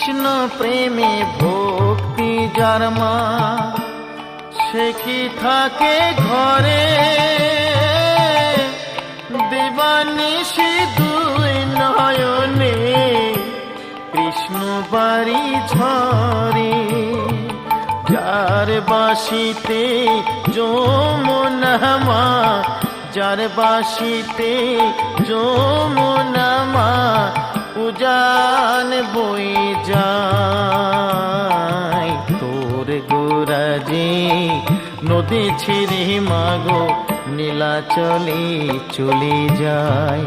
কৃষ্ণ প্রেমে ভক্তি যার মা, সে কি থাকে ঘরে দিবানিশি দুই নয়নে কৃষ্ণ বাড়ি ঝরে। যার বাসিতে যমুনা মা, যার বাসিতে যমুনা মা উজান বই যায়। তোর গোরাজে নদী ছিঁড়ে মাগো নীলাচলে চলে যায়।